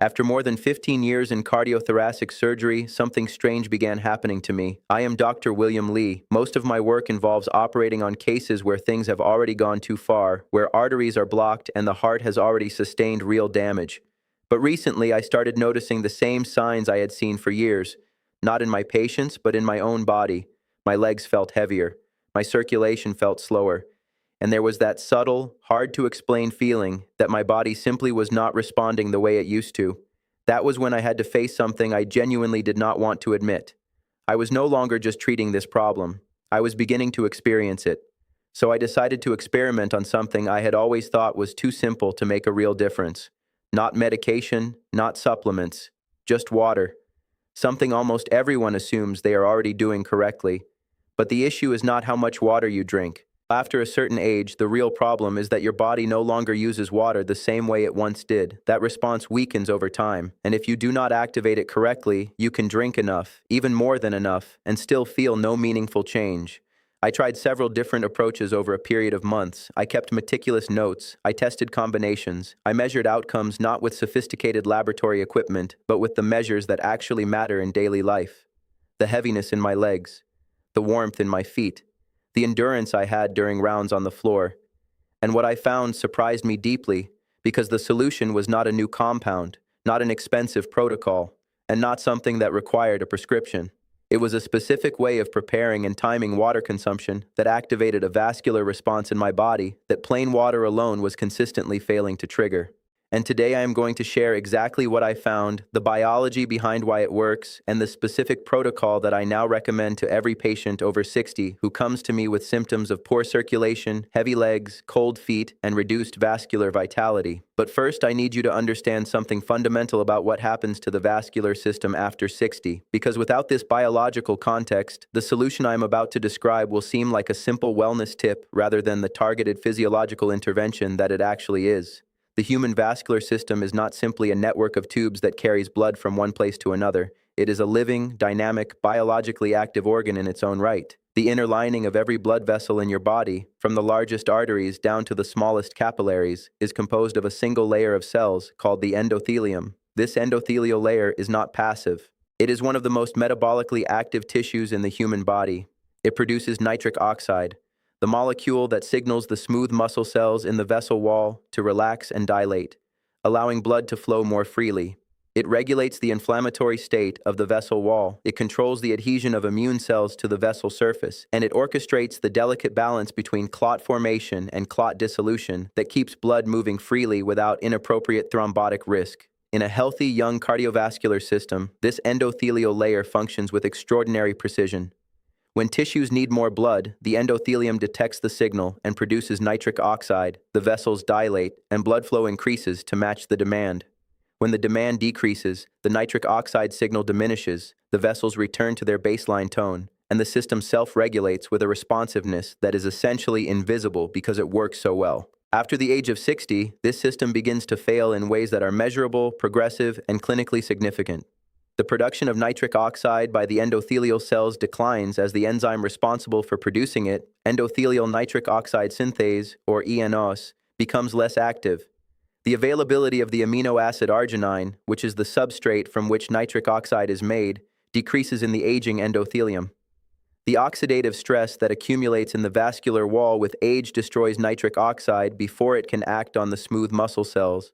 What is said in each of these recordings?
After more than 15 years in cardiothoracic surgery, something strange began happening to me. I am Dr. William Lee. Most of my work involves operating on cases where things have already gone too far, where arteries are blocked and the heart has already sustained real damage. But recently, I started noticing the same signs I had seen for years, not in my patients, but in my own body. My legs felt heavier. My circulation felt slower. And there was that subtle, hard-to-explain feeling that my body simply was not responding the way it used to. That was when I had to face something I genuinely did not want to admit. I was no longer just treating this problem. I was beginning to experience it. So I decided to experiment on something I had always thought was too simple to make a real difference. Not medication, not supplements, just water. Something almost everyone assumes they are already doing correctly. But the issue is not how much water you drink. After a certain age, the real problem is that your body no longer uses water the same way it once did. That response weakens over time, and if you do not activate it correctly, you can drink enough, even more than enough, and still feel no meaningful change. I tried several different approaches over a period of months. I kept meticulous notes. I tested combinations. I measured outcomes not with sophisticated laboratory equipment, but with the measures that actually matter in daily life. The heaviness in my legs, the warmth in my feet, the endurance I had during rounds on the floor. And what I found surprised me deeply, because the solution was not a new compound, not an expensive protocol, and not something that required a prescription. It was a specific way of preparing and timing water consumption that activated a vascular response in my body that plain water alone was consistently failing to trigger. And today I am going to share exactly what I found, the biology behind why it works, and the specific protocol that I now recommend to every patient over 60 who comes to me with symptoms of poor circulation, heavy legs, cold feet, and reduced vascular vitality. But first, I need you to understand something fundamental about what happens to the vascular system after 60, because without this biological context, the solution I am about to describe will seem like a simple wellness tip rather than the targeted physiological intervention that it actually is. The human vascular system is not simply a network of tubes that carries blood from one place to another. It is a living, dynamic, biologically active organ in its own right. The inner lining of every blood vessel in your body, from the largest arteries down to the smallest capillaries, is composed of a single layer of cells called the endothelium. This endothelial layer is not passive. It is one of the most metabolically active tissues in the human body. It produces nitric oxide, the molecule that signals the smooth muscle cells in the vessel wall to relax and dilate, allowing blood to flow more freely. It regulates the inflammatory state of the vessel wall. It controls the adhesion of immune cells to the vessel surface, and it orchestrates the delicate balance between clot formation and clot dissolution that keeps blood moving freely without inappropriate thrombotic risk. In a healthy young cardiovascular system, this endothelial layer functions with extraordinary precision. When tissues need more blood, the endothelium detects the signal and produces nitric oxide, the vessels dilate, and blood flow increases to match the demand. When the demand decreases, the nitric oxide signal diminishes, the vessels return to their baseline tone, and the system self-regulates with a responsiveness that is essentially invisible because it works so well. After the age of 60, this system begins to fail in ways that are measurable, progressive, and clinically significant. The production of nitric oxide by the endothelial cells declines as the enzyme responsible for producing it, endothelial nitric oxide synthase, or ENOS, becomes less active. The availability of the amino acid arginine, which is the substrate from which nitric oxide is made, decreases in the aging endothelium. The oxidative stress that accumulates in the vascular wall with age destroys nitric oxide before it can act on the smooth muscle cells.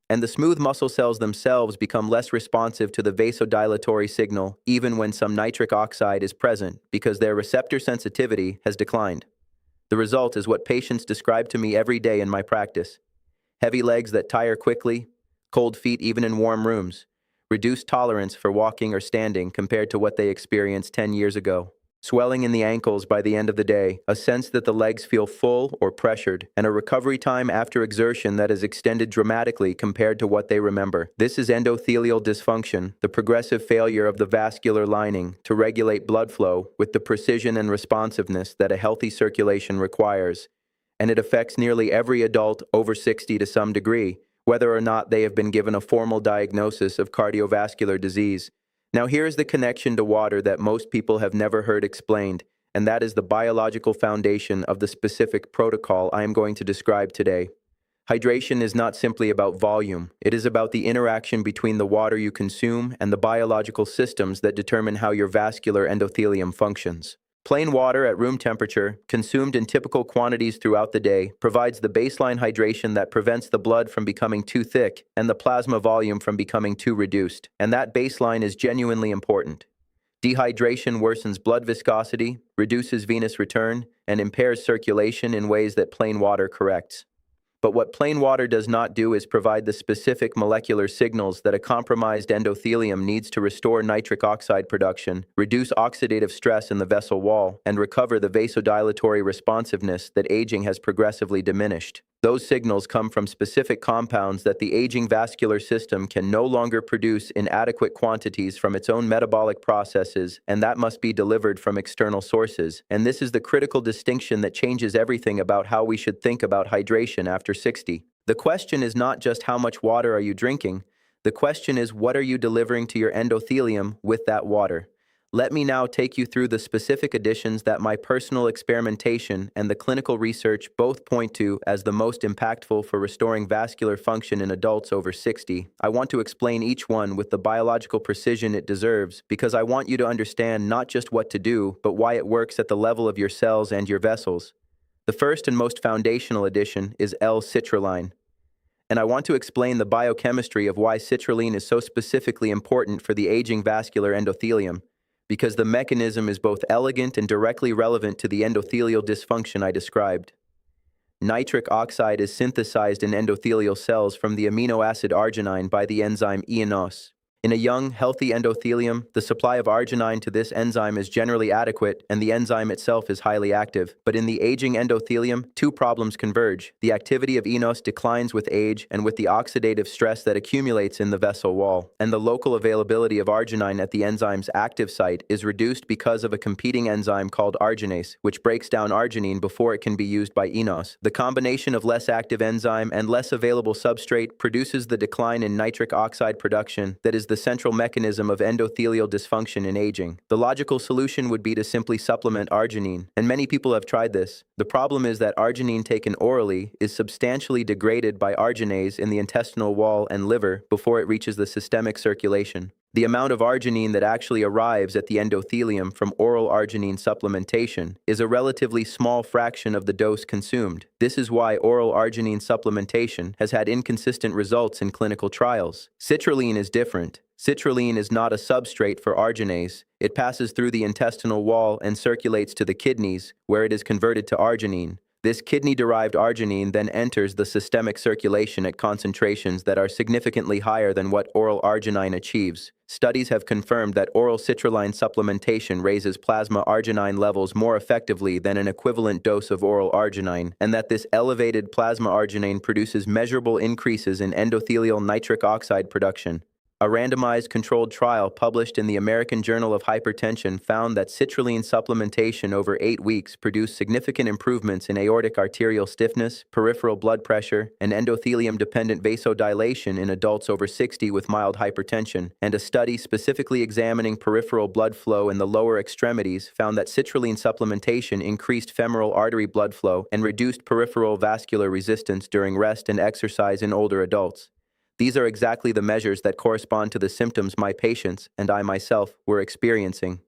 And the smooth muscle cells themselves become less responsive to the vasodilatory signal even when some nitric oxide is present because their receptor sensitivity has declined. The result is what patients describe to me every day in my practice. Heavy legs that tire quickly, cold feet even in warm rooms, reduced tolerance for walking or standing compared to what they experienced 10 years ago. Swelling in the ankles by the end of the day, a sense that the legs feel full or pressured, and a recovery time after exertion that is extended dramatically compared to what they remember. This is endothelial dysfunction, the progressive failure of the vascular lining to regulate blood flow with the precision and responsiveness that a healthy circulation requires. And it affects nearly every adult over 60 to some degree, whether or not they have been given a formal diagnosis of cardiovascular disease. Now here is the connection to water that most people have never heard explained, and that is the biological foundation of the specific protocol I am going to describe today. Hydration is not simply about volume, it is about the interaction between the water you consume and the biological systems that determine how your vascular endothelium functions. Plain water at room temperature, consumed in typical quantities throughout the day, provides the baseline hydration that prevents the blood from becoming too thick and the plasma volume from becoming too reduced. And that baseline is genuinely important. Dehydration worsens blood viscosity, reduces venous return, and impairs circulation in ways that plain water corrects. But what plain water does not do is provide the specific molecular signals that a compromised endothelium needs to restore nitric oxide production, reduce oxidative stress in the vessel wall, and recover the vasodilatory responsiveness that aging has progressively diminished. Those signals come from specific compounds that the aging vascular system can no longer produce in adequate quantities from its own metabolic processes, and that must be delivered from external sources. And this is the critical distinction that changes everything about how we should think about hydration after 60. The question is not just how much water are you drinking, the question is what are you delivering to your endothelium with that water. Let me now take you through the specific additions that my personal experimentation and the clinical research both point to as the most impactful for restoring vascular function in adults over 60. I want to explain each one with the biological precision it deserves because I want you to understand not just what to do, but why it works at the level of your cells and your vessels. The first and most foundational addition is L-citrulline. And I want to explain the biochemistry of why citrulline is so specifically important for the aging vascular endothelium, because the mechanism is both elegant and directly relevant to the endothelial dysfunction I described. Nitric oxide is synthesized in endothelial cells from the amino acid arginine by the enzyme ENOS. In a young, healthy endothelium, the supply of arginine to this enzyme is generally adequate and the enzyme itself is highly active. But in the aging endothelium, two problems converge. The activity of ENOS declines with age and with the oxidative stress that accumulates in the vessel wall. And the local availability of arginine at the enzyme's active site is reduced because of a competing enzyme called arginase, which breaks down arginine before it can be used by ENOS. The combination of less active enzyme and less available substrate produces the decline in nitric oxide production that is the central mechanism of endothelial dysfunction in aging. The logical solution would be to simply supplement arginine, and many people have tried this. The problem is that arginine taken orally is substantially degraded by arginase in the intestinal wall and liver before it reaches the systemic circulation. The amount of arginine that actually arrives at the endothelium from oral arginine supplementation is a relatively small fraction of the dose consumed. This is why oral arginine supplementation has had inconsistent results in clinical trials. Citrulline is different. Citrulline is not a substrate for arginase. It passes through the intestinal wall and circulates to the kidneys, where it is converted to arginine. This kidney-derived arginine then enters the systemic circulation at concentrations that are significantly higher than what oral arginine achieves. Studies have confirmed that oral citrulline supplementation raises plasma arginine levels more effectively than an equivalent dose of oral arginine, and that this elevated plasma arginine produces measurable increases in endothelial nitric oxide production. A randomized controlled trial published in the American Journal of Hypertension found that citrulline supplementation over 8 weeks produced significant improvements in aortic arterial stiffness, peripheral blood pressure, and endothelium-dependent vasodilation in adults over 60 with mild hypertension, and a study specifically examining peripheral blood flow in the lower extremities found that citrulline supplementation increased femoral artery blood flow and reduced peripheral vascular resistance during rest and exercise in older adults. These are exactly the measures that correspond to the symptoms my patients and I myself were experiencing.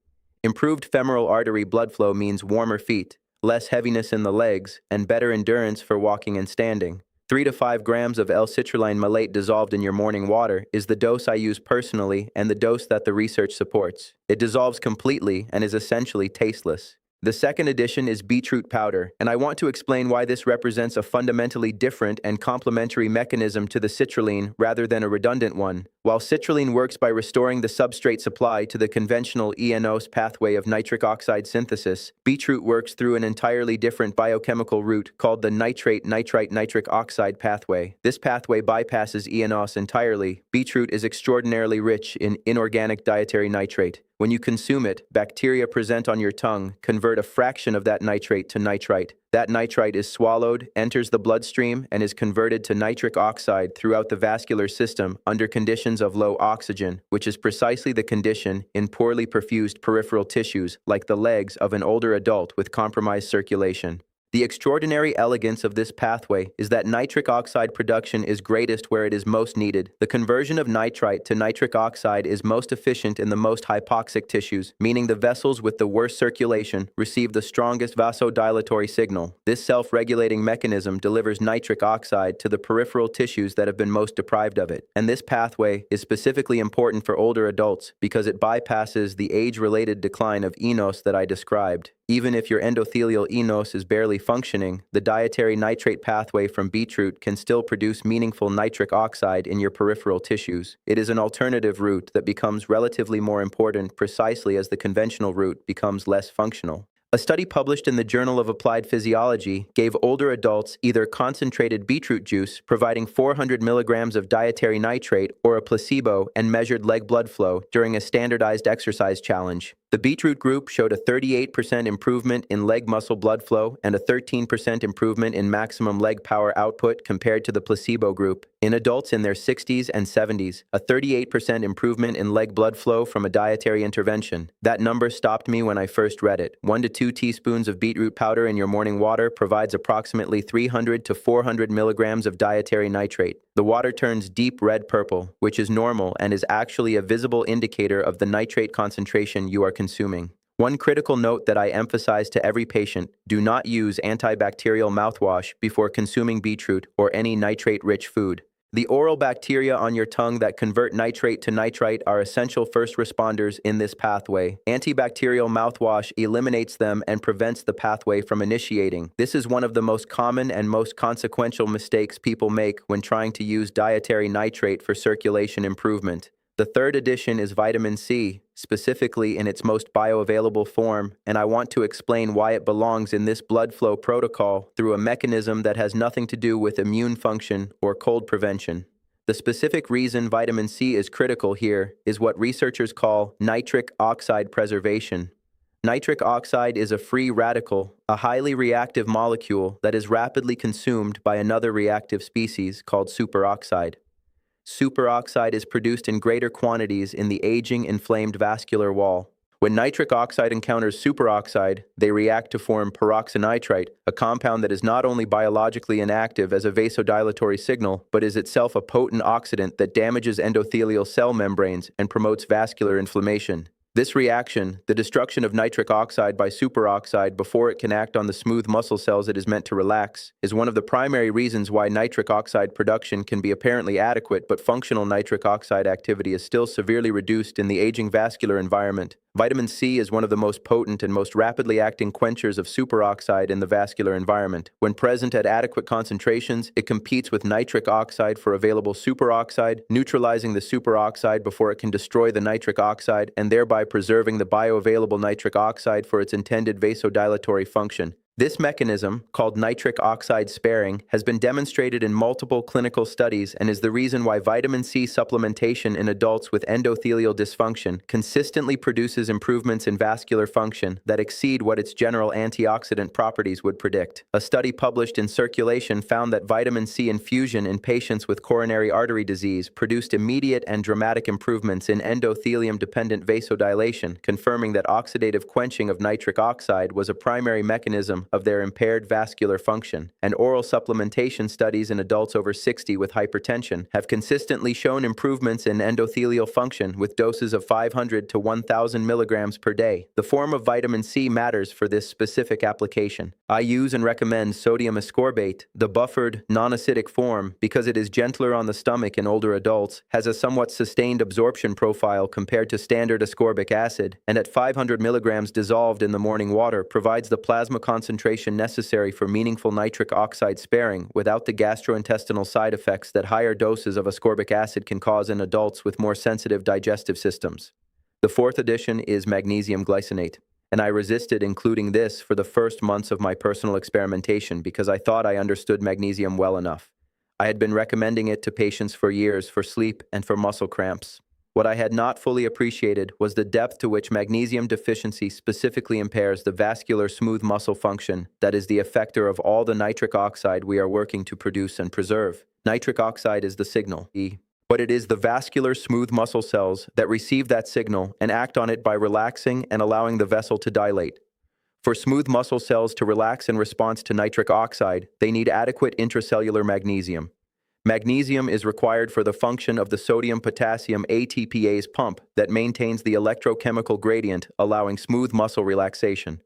Improved femoral artery blood flow means warmer feet, less heaviness in the legs, and better endurance for walking and standing. 3 to 5 grams of L-citrulline malate dissolved in your morning water is the dose I use personally and the dose that the research supports. It dissolves completely and is essentially tasteless. The second addition is beetroot powder, and I want to explain why this represents a fundamentally different and complementary mechanism to the citrulline rather than a redundant one. While citrulline works by restoring the substrate supply to the conventional ENOS pathway of nitric oxide synthesis, beetroot works through an entirely different biochemical route called the nitrite-nitric oxide pathway. This pathway bypasses ENOS entirely. Beetroot is extraordinarily rich in inorganic dietary nitrate. When you consume it, bacteria present on your tongue convert a fraction of that nitrate to nitrite. That nitrite is swallowed, enters the bloodstream, and is converted to nitric oxide throughout the vascular system under conditions of low oxygen, which is precisely the condition in poorly perfused peripheral tissues like the legs of an older adult with compromised circulation. The extraordinary elegance of this pathway is that nitric oxide production is greatest where it is most needed. The conversion of nitrite to nitric oxide is most efficient in the most hypoxic tissues, meaning the vessels with the worst circulation receive the strongest vasodilatory signal. This self-regulating mechanism delivers nitric oxide to the peripheral tissues that have been most deprived of it. And this pathway is specifically important for older adults because it bypasses the age-related decline of enos that I described. Even if your endothelial enos is barely functioning, the dietary nitrate pathway from beetroot can still produce meaningful nitric oxide in your peripheral tissues. It is an alternative route that becomes relatively more important precisely as the conventional route becomes less functional. A study published in the Journal of Applied Physiology gave older adults either concentrated beetroot juice, providing 400 milligrams of dietary nitrate, or a placebo, and measured leg blood flow during a standardized exercise challenge. The beetroot group showed a 38% improvement in leg muscle blood flow and a 13% improvement in maximum leg power output compared to the placebo group. In adults in their 60s and 70s, a 38% improvement in leg blood flow from a dietary intervention. That number stopped me when I first read it. 1 to 2 teaspoons of beetroot powder in your morning water provides approximately 300 to 400 milligrams of dietary nitrate. The water turns deep red-purple, which is normal and is actually a visible indicator of the nitrate concentration you are consuming. One critical note that I emphasize to every patient: do not use antibacterial mouthwash before consuming beetroot or any nitrate-rich food. The oral bacteria on your tongue that convert nitrate to nitrite are essential first responders in this pathway. Antibacterial mouthwash eliminates them and prevents the pathway from initiating. This is one of the most common and most consequential mistakes people make when trying to use dietary nitrate for circulation improvement. The third addition is vitamin C, specifically in its most bioavailable form, and I want to explain why it belongs in this blood flow protocol through a mechanism that has nothing to do with immune function or cold prevention. The specific reason vitamin C is critical here is what researchers call nitric oxide preservation. Nitric oxide is a free radical, a highly reactive molecule that is rapidly consumed by another reactive species called superoxide. Superoxide is produced in greater quantities in the aging inflamed vascular wall. When nitric oxide encounters superoxide, they react to form peroxynitrite, a compound that is not only biologically inactive as a vasodilatory signal, but is itself a potent oxidant that damages endothelial cell membranes and promotes vascular inflammation. This reaction, the destruction of nitric oxide by superoxide before it can act on the smooth muscle cells it is meant to relax, is one of the primary reasons why nitric oxide production can be apparently adequate but functional nitric oxide activity is still severely reduced in the aging vascular environment. Vitamin C is one of the most potent and most rapidly acting quenchers of superoxide in the vascular environment. When present at adequate concentrations, it competes with nitric oxide for available superoxide, neutralizing the superoxide before it can destroy the nitric oxide and thereby preserving the bioavailable nitric oxide for its intended vasodilatory function. This mechanism, called nitric oxide sparing, has been demonstrated in multiple clinical studies and is the reason why vitamin C supplementation in adults with endothelial dysfunction consistently produces improvements in vascular function that exceed what its general antioxidant properties would predict. A study published in Circulation found that vitamin C infusion in patients with coronary artery disease produced immediate and dramatic improvements in endothelium-dependent vasodilation, confirming that oxidative quenching of nitric oxide was a primary mechanism of their impaired vascular function, and oral supplementation studies in adults over 60 with hypertension have consistently shown improvements in endothelial function with doses of 500 to 1,000 milligrams per day. The form of vitamin C matters for this specific application. I use and recommend sodium ascorbate, the buffered, non-acidic form, because it is gentler on the stomach in older adults, has a somewhat sustained absorption profile compared to standard ascorbic acid, and at 500 milligrams dissolved in the morning water provides the plasma concentration necessary for meaningful nitric oxide sparing without the gastrointestinal side effects that higher doses of ascorbic acid can cause in adults with more sensitive digestive systems. The fourth addition is magnesium glycinate, and I resisted including this for the first months of my personal experimentation because I thought I understood magnesium well enough. I had been recommending it to patients for years for sleep and for muscle cramps. What I had not fully appreciated was the depth to which magnesium deficiency specifically impairs the vascular smooth muscle function that is the effector of all the nitric oxide we are working to produce and preserve. Nitric oxide is the signal, but it is the vascular smooth muscle cells that receive that signal and act on it by relaxing and allowing the vessel to dilate. For smooth muscle cells to relax in response to nitric oxide, they need adequate intracellular magnesium. Magnesium is required for the function of the sodium-potassium ATPase pump that maintains the electrochemical gradient, allowing smooth muscle relaxation.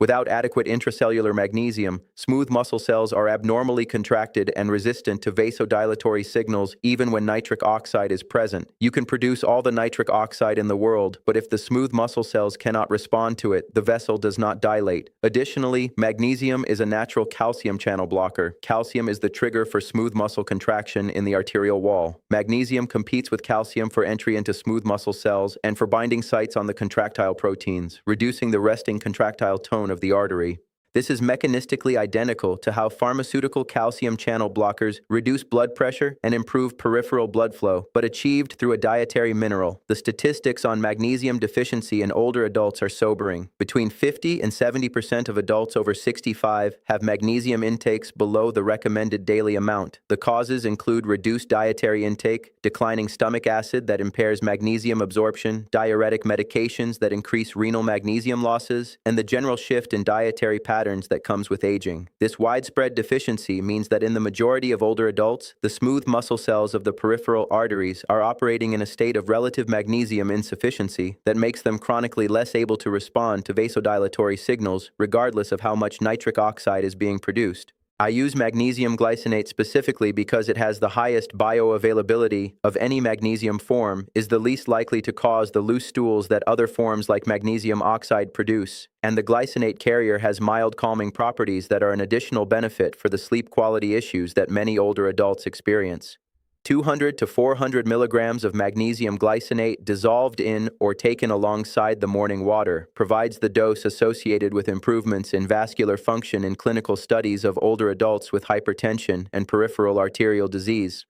Without adequate intracellular magnesium, smooth muscle cells are abnormally contracted and resistant to vasodilatory signals even when nitric oxide is present. You can produce all the nitric oxide in the world, but if the smooth muscle cells cannot respond to it, the vessel does not dilate. Additionally, magnesium is a natural calcium channel blocker. Calcium is the trigger for smooth muscle contraction in the arterial wall. Magnesium competes with calcium for entry into smooth muscle cells and for binding sites on the contractile proteins, reducing the resting contractile tone of the artery. This is mechanistically identical to how pharmaceutical calcium channel blockers reduce blood pressure and improve peripheral blood flow, but achieved through a dietary mineral. The statistics on magnesium deficiency in older adults are sobering. Between 50 and 70% of adults over 65 have magnesium intakes below the recommended daily amount. The causes include reduced dietary intake, declining stomach acid that impairs magnesium absorption, diuretic medications that increase renal magnesium losses, and the general shift in dietary patterns that comes with aging. This widespread deficiency means that in the majority of older adults, the smooth muscle cells of the peripheral arteries are operating in a state of relative magnesium insufficiency that makes them chronically less able to respond to vasodilatory signals regardless of how much nitric oxide is being produced. I use magnesium glycinate specifically because it has the highest bioavailability of any magnesium form, is the least likely to cause the loose stools that other forms like magnesium oxide produce, and the glycinate carrier has mild calming properties that are an additional benefit for the sleep quality issues that many older adults experience. 200 to 400 milligrams of magnesium glycinate dissolved in or taken alongside the morning water provides the dose associated with improvements in vascular function in clinical studies of older adults with hypertension and peripheral arterial disease.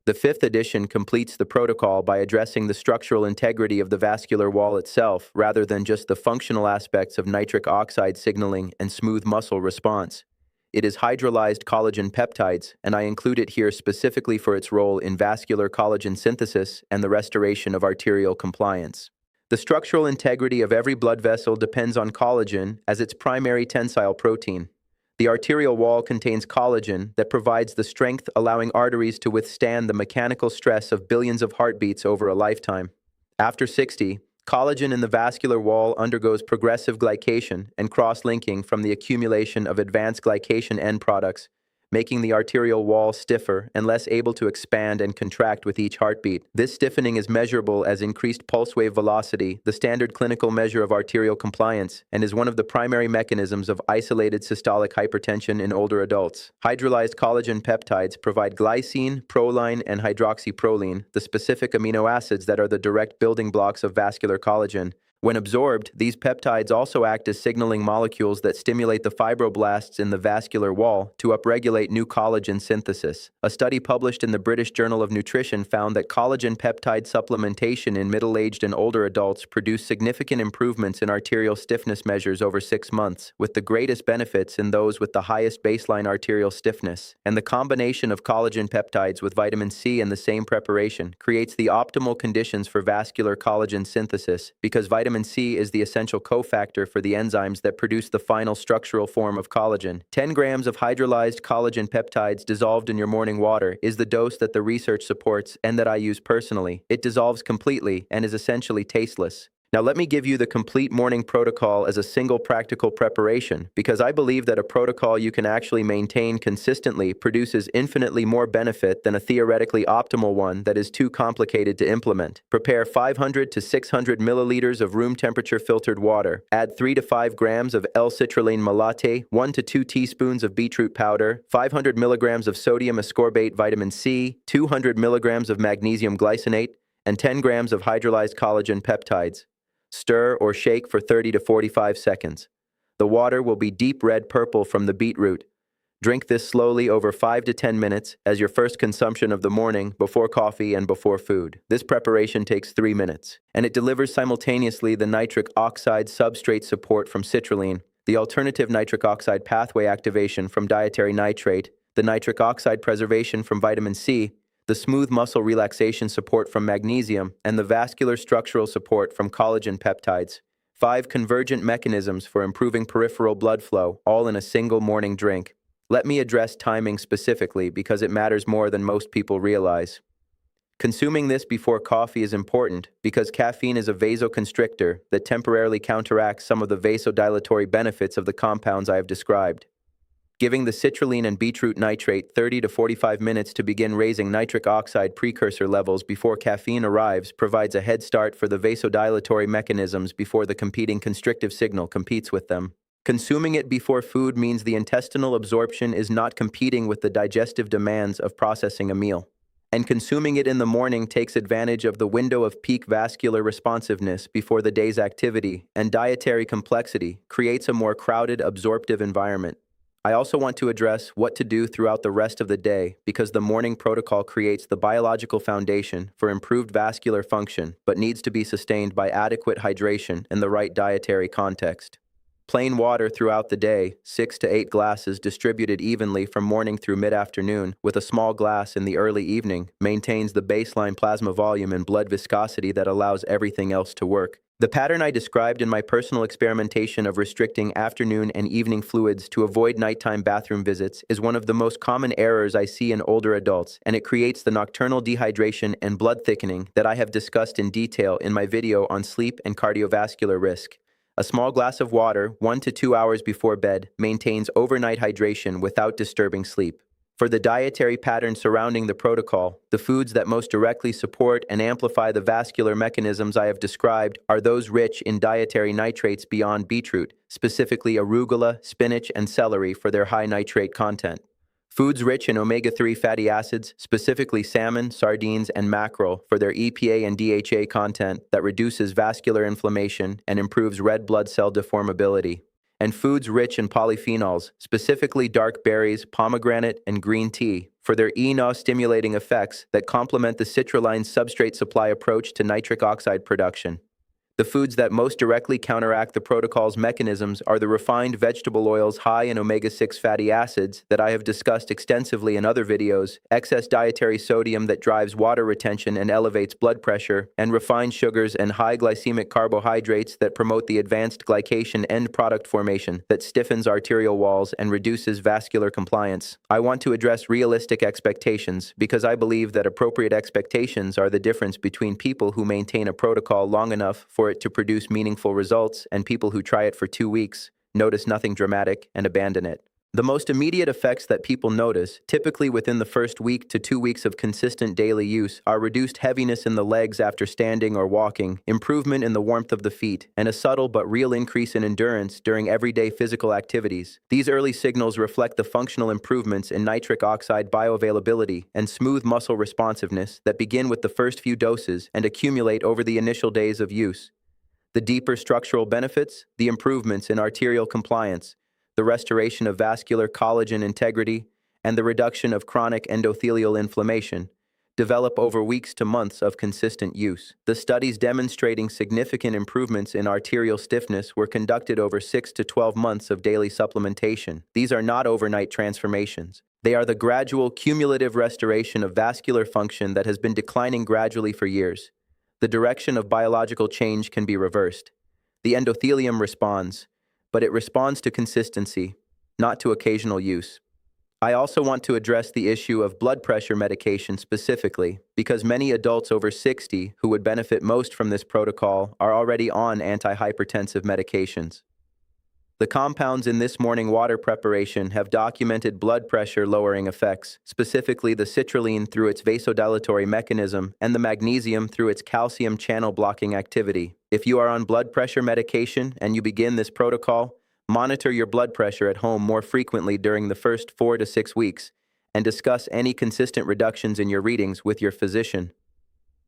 The fifth edition completes the protocol by addressing the structural integrity of the vascular wall itself rather than just the functional aspects of nitric oxide signaling and smooth muscle response. It is hydrolyzed collagen peptides, and I include it here specifically for its role in vascular collagen synthesis and the restoration of arterial compliance. The structural integrity of every blood vessel depends on collagen as its primary tensile protein. The arterial wall contains collagen that provides the strength allowing arteries to withstand the mechanical stress of billions of heartbeats over a lifetime. After 60, collagen in the vascular wall undergoes progressive glycation and cross-linking from the accumulation of advanced glycation end products, making the arterial wall stiffer and less able to expand and contract with each heartbeat. This stiffening is measurable as increased pulse wave velocity, the standard clinical measure of arterial compliance, and is one of the primary mechanisms of isolated systolic hypertension in older adults. Hydrolyzed collagen peptides provide glycine, proline, and hydroxyproline, the specific amino acids that are the direct building blocks of vascular collagen. When absorbed, these peptides also act as signaling molecules that stimulate the fibroblasts in the vascular wall to upregulate new collagen synthesis. A study published in the British Journal of Nutrition found that collagen peptide supplementation in middle-aged and older adults produced significant improvements in arterial stiffness measures over 6 months, with the greatest benefits in those with the highest baseline arterial stiffness. And the combination of collagen peptides with vitamin C in the same preparation creates the optimal conditions for vascular collagen synthesis because vitamin C is the essential cofactor for the enzymes that produce the final structural form of collagen. 10 grams of hydrolyzed collagen peptides dissolved in your morning water is the dose that the research supports and that I use personally. It dissolves completely and is essentially tasteless. Now let me give you the complete morning protocol as a single practical preparation because I believe that a protocol you can actually maintain consistently produces infinitely more benefit than a theoretically optimal one that is too complicated to implement. Prepare 500 to 600 milliliters of room temperature filtered water. Add 3 to 5 grams of L-citrulline malate, 1 to 2 teaspoons of beetroot powder, 500 milligrams of sodium ascorbate vitamin C, 200 milligrams of magnesium glycinate, and 10 grams of hydrolyzed collagen peptides. Stir or shake for 30 to 45 seconds. The water will be deep red-purple from the beetroot. Drink this slowly over 5 to 10 minutes as your first consumption of the morning before coffee and before food. This preparation takes 3 minutes, and it delivers simultaneously the nitric oxide substrate support from citrulline, the alternative nitric oxide pathway activation from dietary nitrate, the nitric oxide preservation from vitamin C, the smooth muscle relaxation support from magnesium, and the vascular structural support from collagen peptides. 5 convergent mechanisms for improving peripheral blood flow, all in a single morning drink. Let me address timing specifically because it matters more than most people realize. Consuming this before coffee is important because caffeine is a vasoconstrictor that temporarily counteracts some of the vasodilatory benefits of the compounds I have described. Giving the citrulline and beetroot nitrate 30 to 45 minutes to begin raising nitric oxide precursor levels before caffeine arrives provides a head start for the vasodilatory mechanisms before the competing constrictive signal competes with them. Consuming it before food means the intestinal absorption is not competing with the digestive demands of processing a meal. And consuming it in the morning takes advantage of the window of peak vascular responsiveness before the day's activity, and dietary complexity creates a more crowded absorptive environment. I also want to address what to do throughout the rest of the day because the morning protocol creates the biological foundation for improved vascular function but needs to be sustained by adequate hydration in the right dietary context. Plain water throughout the day, 6 to 8 glasses distributed evenly from morning through mid-afternoon, with a small glass in the early evening, maintains the baseline plasma volume and blood viscosity that allows everything else to work. The pattern I described in my personal experimentation of restricting afternoon and evening fluids to avoid nighttime bathroom visits is one of the most common errors I see in older adults, and it creates the nocturnal dehydration and blood thickening that I have discussed in detail in my video on sleep and cardiovascular risk. A small glass of water, 1 to 2 hours before bed, maintains overnight hydration without disturbing sleep. For the dietary pattern surrounding the protocol, the foods that most directly support and amplify the vascular mechanisms I have described are those rich in dietary nitrates beyond beetroot, specifically arugula, spinach, and celery for their high nitrate content. Foods rich in omega-3 fatty acids, specifically salmon, sardines, and mackerel, for their EPA and DHA content that reduces vascular inflammation and improves red blood cell deformability. And foods rich in polyphenols, specifically dark berries, pomegranate, and green tea, for their ENOS-stimulating effects that complement the citrulline substrate supply approach to nitric oxide production. The foods that most directly counteract the protocol's mechanisms are the refined vegetable oils high in omega-6 fatty acids that I have discussed extensively in other videos, excess dietary sodium that drives water retention and elevates blood pressure, and refined sugars and high glycemic carbohydrates that promote the advanced glycation end product formation that stiffens arterial walls and reduces vascular compliance. I want to address realistic expectations because I believe that appropriate expectations are the difference between people who maintain a protocol long enough for it to produce meaningful results and people who try it for 2 weeks, notice nothing dramatic, and abandon it. The most immediate effects that people notice, typically within the first week to 2 weeks of consistent daily use, are reduced heaviness in the legs after standing or walking, improvement in the warmth of the feet, and a subtle but real increase in endurance during everyday physical activities. These early signals reflect the functional improvements in nitric oxide bioavailability and smooth muscle responsiveness that begin with the first few doses and accumulate over the initial days of use. The deeper structural benefits, the improvements in arterial compliance, the restoration of vascular collagen integrity, and the reduction of chronic endothelial inflammation, develop over weeks to months of consistent use. The studies demonstrating significant improvements in arterial stiffness were conducted over 6 to 12 months of daily supplementation. These are not overnight transformations. They are the gradual, cumulative restoration of vascular function that has been declining gradually for years. The direction of biological change can be reversed. The endothelium responds, but it responds to consistency, not to occasional use. I also want to address the issue of blood pressure medication specifically, because many adults over 60 who would benefit most from this protocol are already on antihypertensive medications. The compounds in this morning water preparation have documented blood pressure lowering effects, specifically the citrulline through its vasodilatory mechanism and the magnesium through its calcium channel blocking activity. If you are on blood pressure medication and you begin this protocol, monitor your blood pressure at home more frequently during the first 4 to 6 weeks and discuss any consistent reductions in your readings with your physician.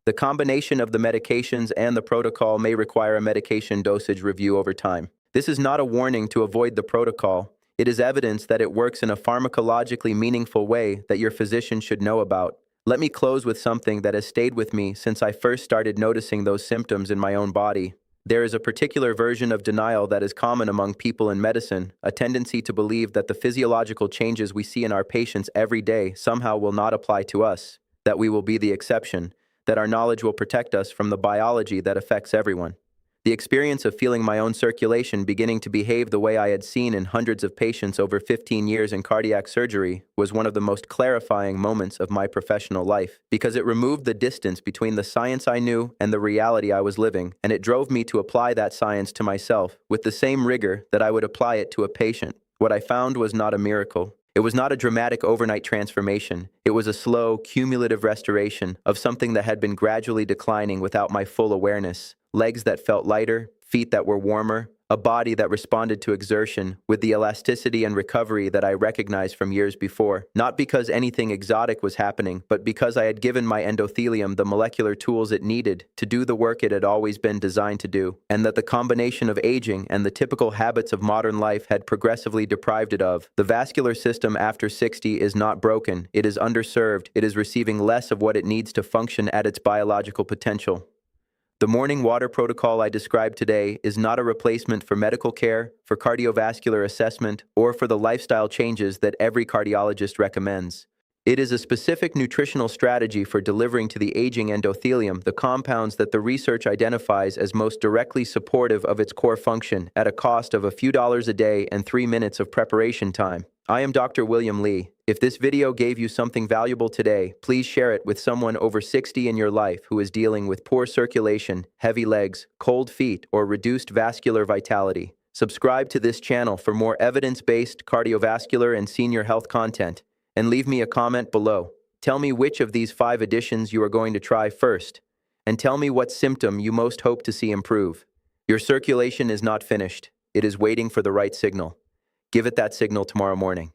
The combination of the medications and the protocol may require a medication dosage review over time. This is not a warning to avoid the protocol. It is evidence that it works in a pharmacologically meaningful way that your physician should know about. Let me close with something that has stayed with me since I first started noticing those symptoms in my own body. There is a particular version of denial that is common among people in medicine, a tendency to believe that the physiological changes we see in our patients every day somehow will not apply to us, that we will be the exception, that our knowledge will protect us from the biology that affects everyone. The experience of feeling my own circulation beginning to behave the way I had seen in hundreds of patients over 15 years in cardiac surgery was one of the most clarifying moments of my professional life, because it removed the distance between the science I knew and the reality I was living, and it drove me to apply that science to myself with the same rigor that I would apply it to a patient. What I found was not a miracle. It was not a dramatic overnight transformation. It was a slow, cumulative restoration of something that had been gradually declining without my full awareness. Legs that felt lighter, feet that were warmer, a body that responded to exertion with the elasticity and recovery that I recognized from years before. Not because anything exotic was happening, but because I had given my endothelium the molecular tools it needed to do the work it had always been designed to do, and that the combination of aging and the typical habits of modern life had progressively deprived it of. The vascular system after 60 is not broken, it is underserved, it is receiving less of what it needs to function at its biological potential. The morning water protocol I described today is not a replacement for medical care, for cardiovascular assessment, or for the lifestyle changes that every cardiologist recommends. It is a specific nutritional strategy for delivering to the aging endothelium the compounds that the research identifies as most directly supportive of its core function at a cost of a few dollars a day and 3 minutes of preparation time. I am Dr. William Lee. If this video gave you something valuable today, please share it with someone over 60 in your life who is dealing with poor circulation, heavy legs, cold feet, or reduced vascular vitality. Subscribe to this channel for more evidence-based cardiovascular and senior health content, and leave me a comment below. Tell me which of these 5 additions you are going to try first, and tell me what symptom you most hope to see improve. Your circulation is not finished. It is waiting for the right signal. Give it that signal tomorrow morning.